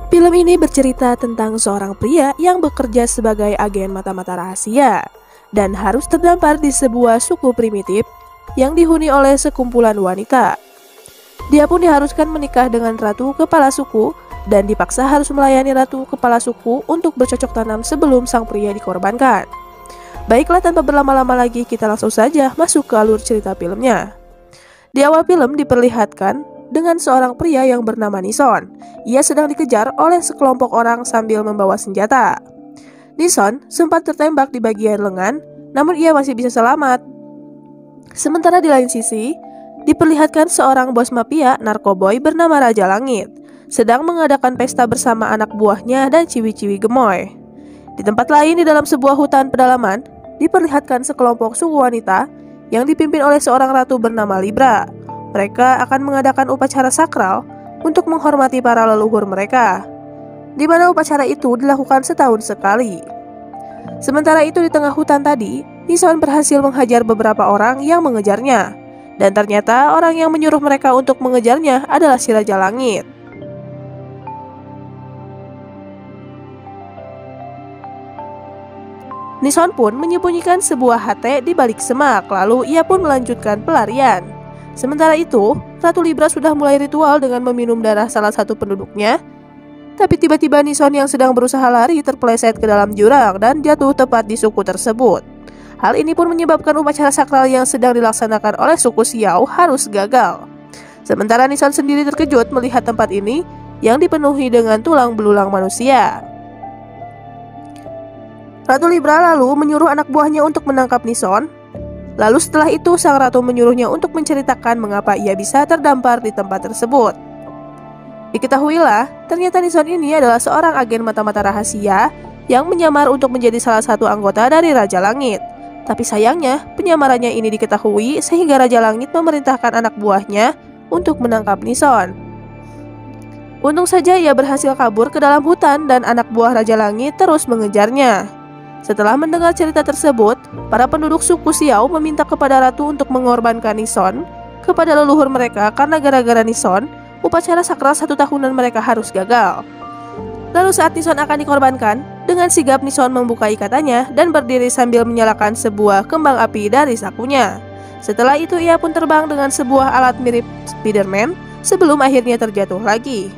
Film ini bercerita tentang seorang pria yang bekerja sebagai agen mata-mata rahasia dan harus terdampar di sebuah suku primitif yang dihuni oleh sekumpulan wanita. Dia pun diharuskan menikah dengan ratu kepala suku dan dipaksa harus melayani ratu kepala suku untuk bercocok tanam sebelum sang pria dikorbankan. Baiklah, tanpa berlama-lama lagi kita langsung saja masuk ke alur cerita filmnya. Di awal film diperlihatkan dengan seorang pria yang bernama Nison. Ia sedang dikejar oleh sekelompok orang sambil membawa senjata. Nison sempat tertembak di bagian lengan, namun ia masih bisa selamat. Sementara di lain sisi, diperlihatkan seorang bos mafia narkoboy bernama Raja Langit sedang mengadakan pesta bersama anak buahnya dan ciwi-ciwi gemoy. Di tempat lain di dalam sebuah hutan pedalaman, diperlihatkan sekelompok suku wanita yang dipimpin oleh seorang ratu bernama Libra. Mereka akan mengadakan upacara sakral untuk menghormati para leluhur mereka, di mana upacara itu dilakukan setahun sekali. Sementara itu di tengah hutan tadi, Nison berhasil menghajar beberapa orang yang mengejarnya, dan ternyata orang yang menyuruh mereka untuk mengejarnya adalah si Raja Langit. Nison pun menyembunyikan sebuah HT di balik semak, lalu ia pun melanjutkan pelarian. Sementara itu, Ratu Libra sudah mulai ritual dengan meminum darah salah satu penduduknya. Tapi tiba-tiba Nison yang sedang berusaha lari terpeleset ke dalam jurang dan jatuh tepat di suku tersebut. Hal ini pun menyebabkan upacara sakral yang sedang dilaksanakan oleh suku Xiao harus gagal. Sementara Nison sendiri terkejut melihat tempat ini yang dipenuhi dengan tulang belulang manusia. Ratu Libra lalu menyuruh anak buahnya untuk menangkap Nison. Lalu setelah itu sang ratu menyuruhnya untuk menceritakan mengapa ia bisa terdampar di tempat tersebut. Diketahuilah, ternyata Nison ini adalah seorang agen mata-mata rahasia yang menyamar untuk menjadi salah satu anggota dari Raja Langit. Tapi sayangnya, penyamarannya ini diketahui sehingga Raja Langit memerintahkan anak buahnya untuk menangkap Nison. Untung saja ia berhasil kabur ke dalam hutan dan anak buah Raja Langit terus mengejarnya. Setelah mendengar cerita tersebut, para penduduk suku Xiao meminta kepada ratu untuk mengorbankan Nison kepada leluhur mereka karena gara-gara Nison, upacara sakral 1 tahunan mereka harus gagal. Lalu saat Nison akan dikorbankan, dengan sigap Nison membuka ikatannya dan berdiri sambil menyalakan sebuah kembang api dari sakunya. Setelah itu ia pun terbang dengan sebuah alat mirip Spiderman sebelum akhirnya terjatuh lagi.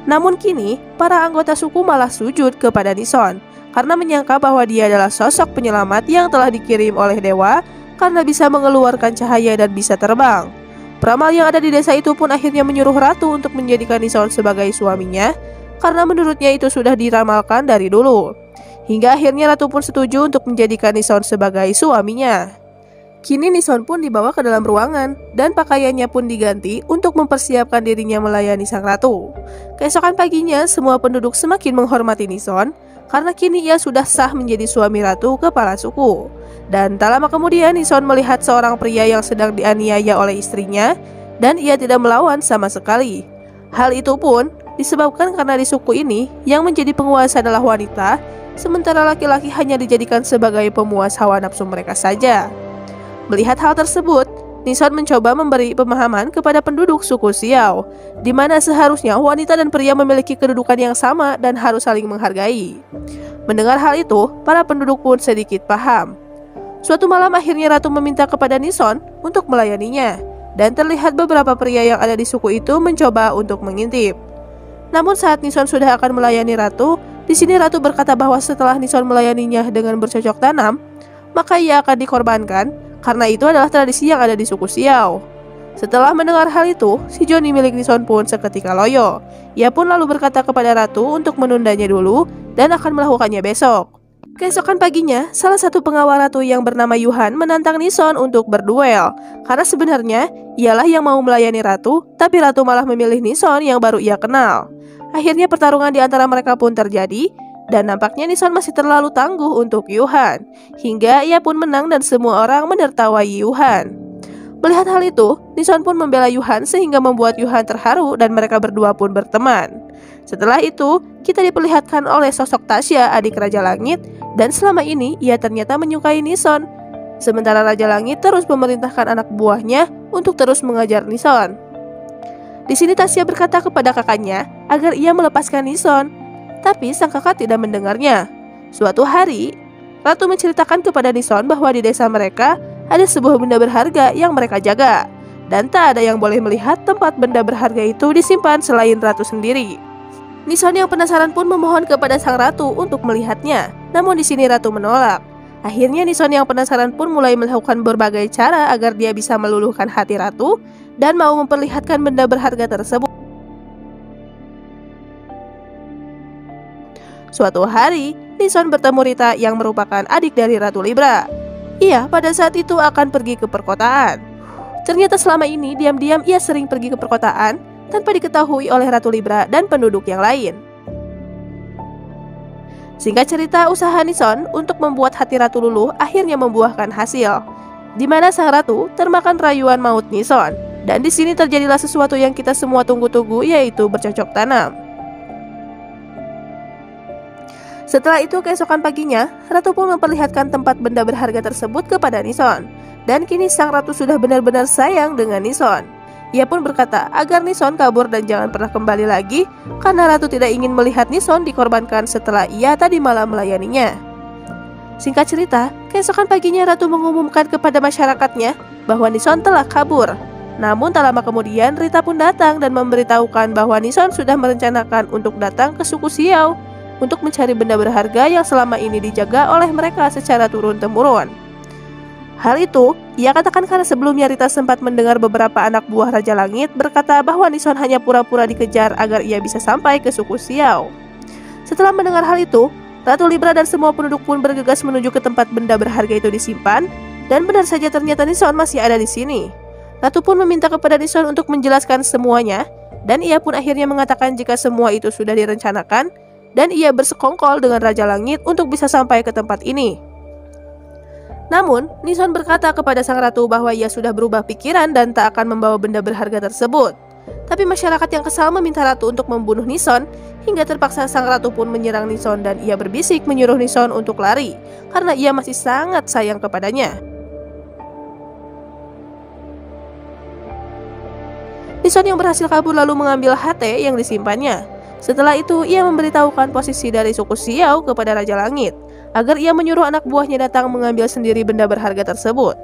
Namun kini, para anggota suku malah sujud kepada Nison karena menyangka bahwa dia adalah sosok penyelamat yang telah dikirim oleh dewa karena bisa mengeluarkan cahaya dan bisa terbang. Peramal yang ada di desa itu pun akhirnya menyuruh ratu untuk menjadikan Nison sebagai suaminya karena menurutnya itu sudah diramalkan dari dulu. Hingga akhirnya ratu pun setuju untuk menjadikan Nison sebagai suaminya. Kini Nison pun dibawa ke dalam ruangan dan pakaiannya pun diganti untuk mempersiapkan dirinya melayani sang ratu. Keesokan paginya semua penduduk semakin menghormati Nison karena kini ia sudah sah menjadi suami ratu kepala suku. Dan tak lama kemudian Nison melihat seorang pria yang sedang dianiaya oleh istrinya dan ia tidak melawan sama sekali. Hal itu pun disebabkan karena di suku ini yang menjadi penguasa adalah wanita, sementara laki-laki hanya dijadikan sebagai pemuas hawa nafsu mereka saja. Melihat hal tersebut, Nison mencoba memberi pemahaman kepada penduduk suku Xiao, di mana seharusnya wanita dan pria memiliki kedudukan yang sama dan harus saling menghargai. Mendengar hal itu, para penduduk pun sedikit paham. Suatu malam akhirnya ratu meminta kepada Nison untuk melayaninya, dan terlihat beberapa pria yang ada di suku itu mencoba untuk mengintip. Namun saat Nison sudah akan melayani ratu, di sini ratu berkata bahwa setelah Nison melayaninya dengan bercocok tanam, maka ia akan dikorbankan karena itu adalah tradisi yang ada di suku Xiao. Setelah mendengar hal itu, si Johnny milik Nison pun seketika loyo. Ia pun lalu berkata kepada ratu untuk menundanya dulu dan akan melakukannya besok. Keesokan paginya, salah satu pengawal ratu yang bernama Yuhan menantang Nison untuk berduel. Karena sebenarnya ialah yang mau melayani ratu, tapi ratu malah memilih Nison yang baru ia kenal. Akhirnya pertarungan di antara mereka pun terjadi. Dan nampaknya Nison masih terlalu tangguh untuk Yuhan, hingga ia pun menang dan semua orang menertawai Yuhan. Melihat hal itu, Nison pun membela Yuhan sehingga membuat Yuhan terharu dan mereka berdua pun berteman. Setelah itu, kita diperlihatkan oleh sosok Tasya, adik Raja Langit, dan selama ini ia ternyata menyukai Nison. Sementara Raja Langit terus memerintahkan anak buahnya untuk terus mengajar Nison. Di sini Tasya berkata kepada kakaknya agar ia melepaskan Nison, tapi sang kakak tidak mendengarnya. Suatu hari, Ratu menceritakan kepada Nison bahwa di desa mereka ada sebuah benda berharga yang mereka jaga, dan tak ada yang boleh melihat tempat benda berharga itu disimpan selain Ratu sendiri. Nison yang penasaran pun memohon kepada sang Ratu untuk melihatnya, namun di sini Ratu menolak. Akhirnya Nison yang penasaran pun mulai melakukan berbagai cara agar dia bisa meluluhkan hati Ratu dan mau memperlihatkan benda berharga tersebut. Suatu hari, Nison bertemu Rita yang merupakan adik dari Ratu Libra. Ia pada saat itu akan pergi ke perkotaan. Ternyata selama ini diam-diam ia sering pergi ke perkotaan tanpa diketahui oleh Ratu Libra dan penduduk yang lain. Singkat cerita, usaha Nison untuk membuat hati Ratu luluh akhirnya membuahkan hasil, di mana sang Ratu termakan rayuan maut Nison. Dan di sini terjadilah sesuatu yang kita semua tunggu-tunggu, yaitu bercocok tanam. Setelah itu, keesokan paginya, Ratu pun memperlihatkan tempat benda berharga tersebut kepada Nison. Dan kini sang Ratu sudah benar-benar sayang dengan Nison. Ia pun berkata agar Nison kabur dan jangan pernah kembali lagi, karena Ratu tidak ingin melihat Nison dikorbankan setelah ia tadi malam melayaninya. Singkat cerita, keesokan paginya Ratu mengumumkan kepada masyarakatnya bahwa Nison telah kabur. Namun tak lama kemudian Rita pun datang dan memberitahukan bahwa Nison sudah merencanakan untuk datang ke suku Xiao untuk mencari benda berharga yang selama ini dijaga oleh mereka secara turun-temurun. Hal itu ia katakan karena sebelumnya Rita sempat mendengar beberapa anak buah Raja Langit berkata bahwa Nison hanya pura-pura dikejar agar ia bisa sampai ke suku Xiao. Setelah mendengar hal itu, Ratu Libra dan semua penduduk pun bergegas menuju ke tempat benda berharga itu disimpan, dan benar saja ternyata Nison masih ada di sini. Ratu pun meminta kepada Nison untuk menjelaskan semuanya, dan ia pun akhirnya mengatakan jika semua itu sudah direncanakan, dan ia bersekongkol dengan Raja Langit untuk bisa sampai ke tempat ini. Namun, Nison berkata kepada sang Ratu bahwa ia sudah berubah pikiran dan tak akan membawa benda berharga tersebut. Tapi masyarakat yang kesal meminta Ratu untuk membunuh Nison, hingga terpaksa sang Ratu pun menyerang Nison dan ia berbisik menyuruh Nison untuk lari, karena ia masih sangat sayang kepadanya. Nison yang berhasil kabur lalu mengambil HT yang disimpannya. Setelah itu, ia memberitahukan posisi dari suku Xiao kepada Raja Langit, agar ia menyuruh anak buahnya datang mengambil sendiri benda berharga tersebut.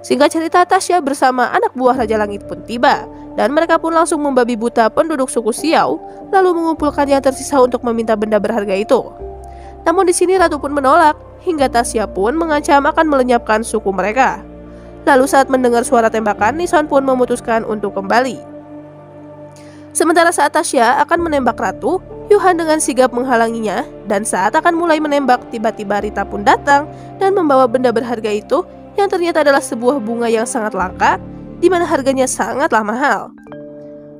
Singkat cerita, Tasya bersama anak buah Raja Langit pun tiba, dan mereka pun langsung membabi buta penduduk suku Xiao, lalu mengumpulkan yang tersisa untuk meminta benda berharga itu. Namun di sini Ratu pun menolak, hingga Tasya pun mengancam akan melenyapkan suku mereka. Lalu saat mendengar suara tembakan, Nison pun memutuskan untuk kembali. Sementara saat Tasya akan menembak Ratu, Yuhan dengan sigap menghalanginya, dan saat akan mulai menembak, tiba-tiba Rita pun datang dan membawa benda berharga itu, yang ternyata adalah sebuah bunga yang sangat langka, di mana harganya sangatlah mahal.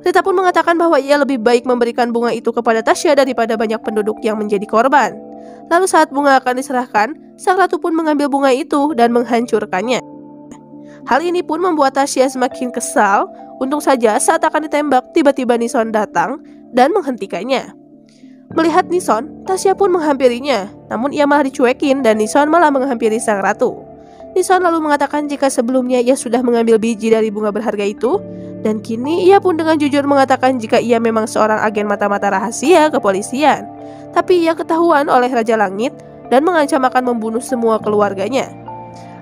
Rita pun mengatakan bahwa ia lebih baik memberikan bunga itu kepada Tasya daripada banyak penduduk yang menjadi korban. Lalu saat bunga akan diserahkan, sang Ratu pun mengambil bunga itu dan menghancurkannya. Hal ini pun membuat Tasya semakin kesal. Untung saja saat akan ditembak, tiba-tiba Nison datang dan menghentikannya. Melihat Nison, Tasya pun menghampirinya, namun ia malah dicuekin dan Nison malah menghampiri sang Ratu. Nison lalu mengatakan jika sebelumnya ia sudah mengambil biji dari bunga berharga itu, dan kini ia pun dengan jujur mengatakan jika ia memang seorang agen mata-mata rahasia kepolisian. Tapi ia ketahuan oleh Raja Langit dan mengancam akan membunuh semua keluarganya.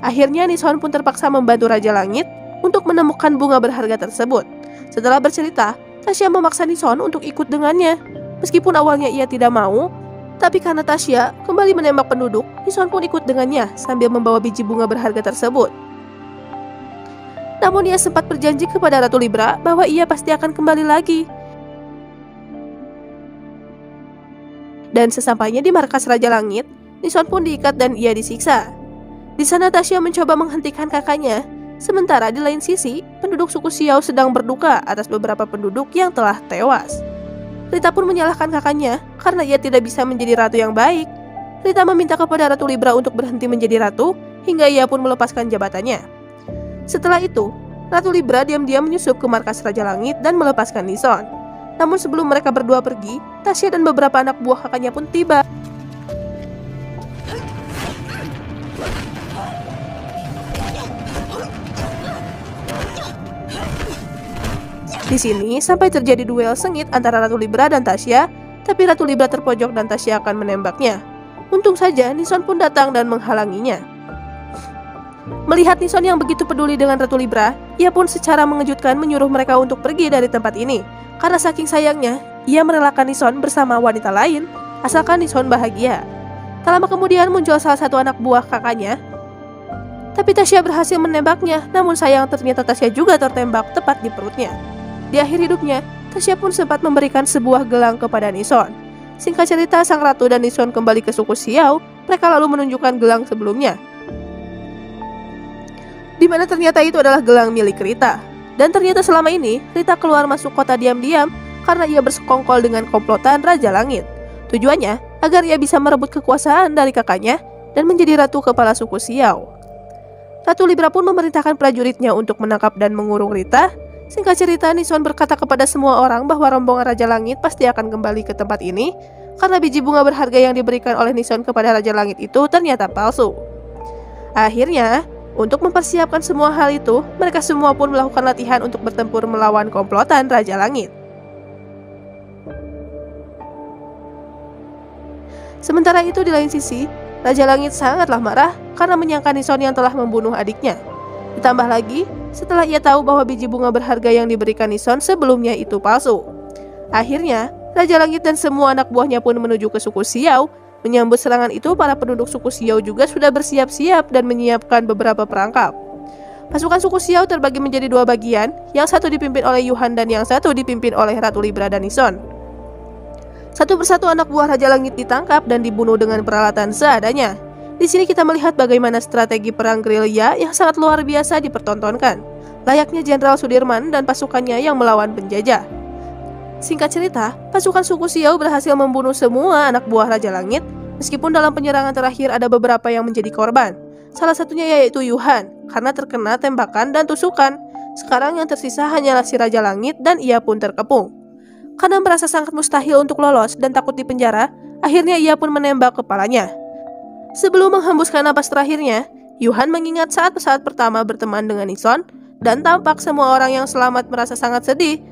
Akhirnya Nison pun terpaksa membantu Raja Langit untuk menemukan bunga berharga tersebut. Setelah bercerita, Tasya memaksa Nison untuk ikut dengannya. Meskipun awalnya ia tidak mau, tapi karena Tasya kembali menembak penduduk, Nison pun ikut dengannya sambil membawa biji bunga berharga tersebut. Namun ia sempat berjanji kepada Ratu Libra bahwa ia pasti akan kembali lagi. Dan sesampainya di markas Raja Langit, Nison pun diikat dan ia disiksa. Di sana Tasya mencoba menghentikan kakaknya, sementara di lain sisi, penduduk suku Xiao sedang berduka atas beberapa penduduk yang telah tewas. Rita pun menyalahkan kakaknya karena ia tidak bisa menjadi ratu yang baik. Rita meminta kepada Ratu Libra untuk berhenti menjadi ratu, hingga ia pun melepaskan jabatannya. Setelah itu, Ratu Libra diam-diam menyusup ke markas Raja Langit dan melepaskan Nison. Namun sebelum mereka berdua pergi, Tasya dan beberapa anak buah kakaknya pun tiba. Di Di sini sampai terjadi duel sengit antara Ratu Libra dan Tasya, tapi Ratu Libra terpojok dan Tasya akan menembaknya. Untung saja Nison pun datang dan menghalanginya. Melihat Nison yang begitu peduli dengan Ratu Libra, ia pun secara mengejutkan menyuruh mereka untuk pergi dari tempat ini. Karena saking sayangnya, ia merelakan Nison bersama wanita lain, asalkan Nison bahagia. Tak lama kemudian muncul salah satu anak buah kakaknya, tapi Tasya berhasil menembaknya, namun sayang ternyata Tasya juga tertembak tepat di perutnya. Di akhir hidupnya, Tasya pun sempat memberikan sebuah gelang kepada Nison. Singkat cerita, sang ratu dan Nison kembali ke suku Xiao. Mereka lalu menunjukkan gelang sebelumnya, di mana ternyata itu adalah gelang milik Rita. Dan ternyata selama ini, Rita keluar masuk kota diam-diam karena ia bersekongkol dengan komplotan Raja Langit. Tujuannya, agar ia bisa merebut kekuasaan dari kakaknya dan menjadi ratu kepala suku Xiao. Ratu Libra pun memerintahkan prajuritnya untuk menangkap dan mengurung Rita. Singkat cerita, Nison berkata kepada semua orang bahwa rombongan Raja Langit pasti akan kembali ke tempat ini karena biji bunga berharga yang diberikan oleh Nison kepada Raja Langit itu ternyata palsu. Akhirnya, untuk mempersiapkan semua hal itu, mereka semua pun melakukan latihan untuk bertempur melawan komplotan Raja Langit. Sementara itu di lain sisi, Raja Langit sangatlah marah karena menyangka Nison yang telah membunuh adiknya. Ditambah lagi, setelah ia tahu bahwa biji bunga berharga yang diberikan Nison sebelumnya itu palsu. Akhirnya, Raja Langit dan semua anak buahnya pun menuju ke suku Xiao. Menyambut serangan itu, para penduduk suku Xiao juga sudah bersiap-siap dan menyiapkan beberapa perangkap. Pasukan suku Xiao terbagi menjadi dua bagian, yang satu dipimpin oleh Yuhan dan yang satu dipimpin oleh Ratu Libra dan Nison. Satu persatu anak buah Raja Langit ditangkap dan dibunuh dengan peralatan seadanya. Di sini kita melihat bagaimana strategi perang gerilya yang sangat luar biasa dipertontonkan, layaknya Jenderal Sudirman dan pasukannya yang melawan penjajah. Singkat cerita, pasukan suku Xiao berhasil membunuh semua anak buah Raja Langit, meskipun dalam penyerangan terakhir ada beberapa yang menjadi korban. Salah satunya yaitu Yuhan, karena terkena tembakan dan tusukan. Sekarang yang tersisa hanyalah si Raja Langit dan ia pun terkepung. Karena merasa sangat mustahil untuk lolos dan takut dipenjara, akhirnya ia pun menembak kepalanya. Sebelum menghembuskan napas terakhirnya, Yuhan mengingat saat pertama berteman dengan Nison, dan tampak semua orang yang selamat merasa sangat sedih.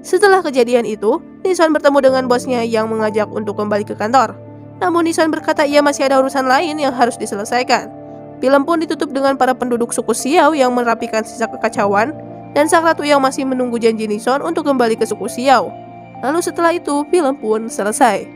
Setelah kejadian itu, Nison bertemu dengan bosnya yang mengajak untuk kembali ke kantor. Namun Nison berkata ia masih ada urusan lain yang harus diselesaikan. Film pun ditutup dengan para penduduk suku Xiao yang merapikan sisa kekacauan, dan sang ratu yang masih menunggu janji Nison untuk kembali ke suku Xiao. Lalu setelah itu, film pun selesai.